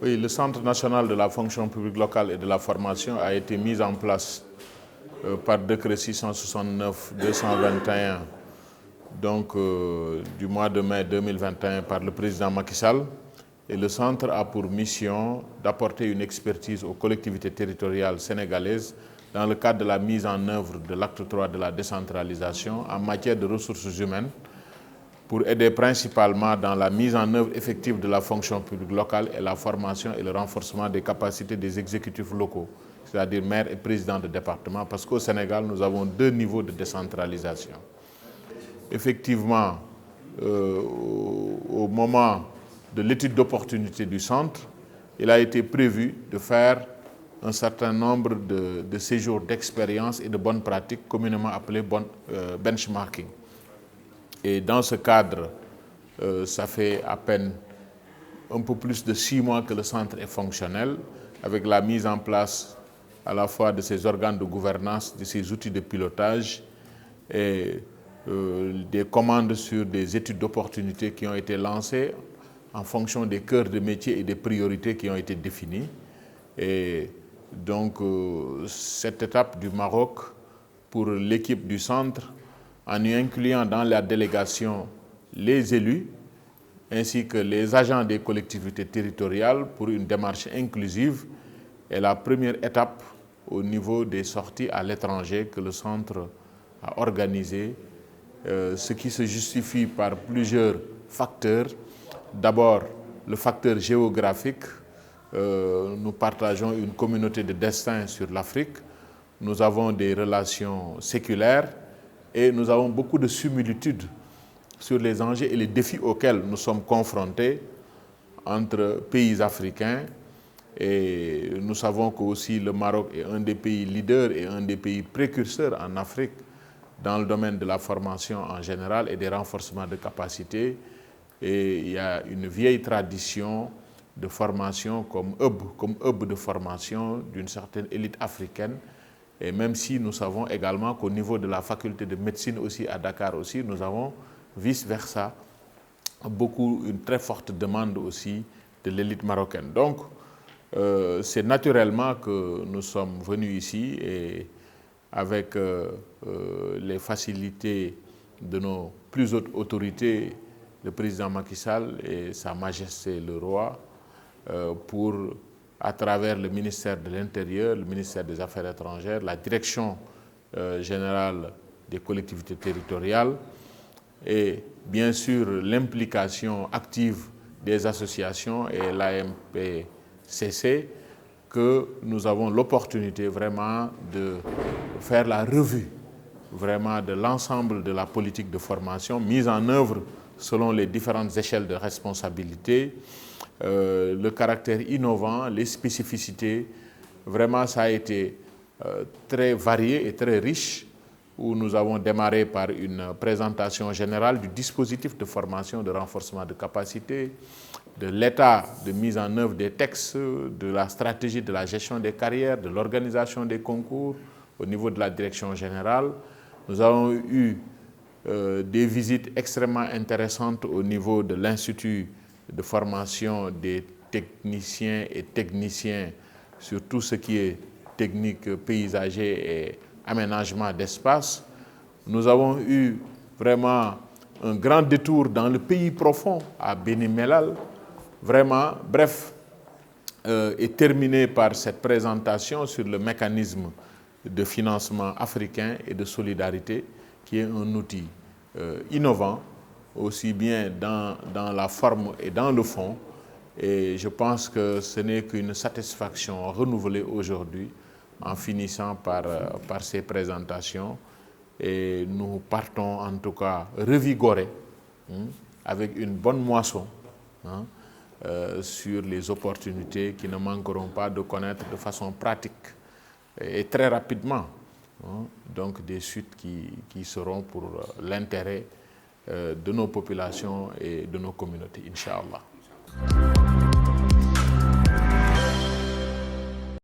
Oui, le Centre national de la fonction publique locale et de la formation a été mis en place par décret 669-221 du mois de mai 2021 par le président Macky Sall. Et le centre a pour mission d'apporter une expertise aux collectivités territoriales sénégalaises dans le cadre de la mise en œuvre de l'acte 3 de la décentralisation en matière de ressources humaines, pour aider principalement dans la mise en œuvre effective de la fonction publique locale et la formation et le renforcement des capacités des exécutifs locaux, c'est-à-dire maires et présidents de département, parce qu'au Sénégal, nous avons 2 niveaux de décentralisation. Effectivement, au moment de l'étude d'opportunité du centre, il a été prévu de faire un certain nombre de séjours d'expérience et de bonnes pratiques, communément appelés benchmarking. Et dans ce cadre, ça fait à peine un peu plus de 6 mois que le centre est fonctionnel, avec la mise en place à la fois de ses organes de gouvernance, de ses outils de pilotage et des commandes sur des études d'opportunité qui ont été lancées en fonction des cœurs de métier et des priorités qui ont été définies. Et donc, cette étape du Maroc pour l'équipe du centre, en y incluant dans la délégation les élus ainsi que les agents des collectivités territoriales pour une démarche inclusive, est la première étape au niveau des sorties à l'étranger que le centre a organisé, ce qui se justifie par plusieurs facteurs. D'abord, le facteur géographique. Nous partageons une communauté de destin sur l'Afrique. Nous avons des relations séculaires et nous avons beaucoup de similitudes sur les enjeux et les défis auxquels nous sommes confrontés entre pays africains. Et nous savons que aussi le Maroc est un des pays leaders et un des pays précurseurs en Afrique dans le domaine de la formation en général et des renforcements de capacités. Et il y a une vieille tradition de formation comme hub de formation d'une certaine élite africaine. Et même si nous savons également qu'au niveau de la faculté de médecine aussi à Dakar aussi, nous avons vice-versa une très forte demande aussi de l'élite marocaine. Donc, c'est naturellement que nous sommes venus ici et avec les facilités de nos plus hautes autorités, le président Macky Sall et Sa Majesté le Roi, pour, à travers le ministère de l'Intérieur, le ministère des Affaires étrangères, la direction générale des collectivités territoriales et bien sûr l'implication active des associations et l'AMPCC, que nous avons l'opportunité vraiment de faire la revue vraiment de l'ensemble de la politique de formation mise en œuvre selon les différentes échelles de responsabilité, le caractère innovant, les spécificités. Vraiment, ça a été très varié et très riche, où nous avons démarré par une présentation générale du dispositif de formation, de renforcement de capacité, de l'état de mise en œuvre des textes, de la stratégie de la gestion des carrières, de l'organisation des concours au niveau de la direction générale. Nous avons eu des visites extrêmement intéressantes au niveau de l'Institut de formation des techniciens et techniciens sur tout ce qui est technique paysager et aménagement d'espace. Nous avons eu vraiment un grand détour dans le pays profond, à Beni Mellal. Vraiment, bref, est terminé par cette présentation sur le mécanisme de financement africain et de solidarité, qui est un outil innovant, aussi bien dans la forme et dans le fond. Et je pense que ce n'est qu'une satisfaction renouvelée aujourd'hui en finissant par ces présentations. Et nous partons en tout cas revigorés, avec une bonne moisson, sur les opportunités qui ne manqueront pas de connaître de façon pratique et très rapidement. Donc des suites qui seront pour l'intérêt de nos populations et de nos communautés, Inch'Allah.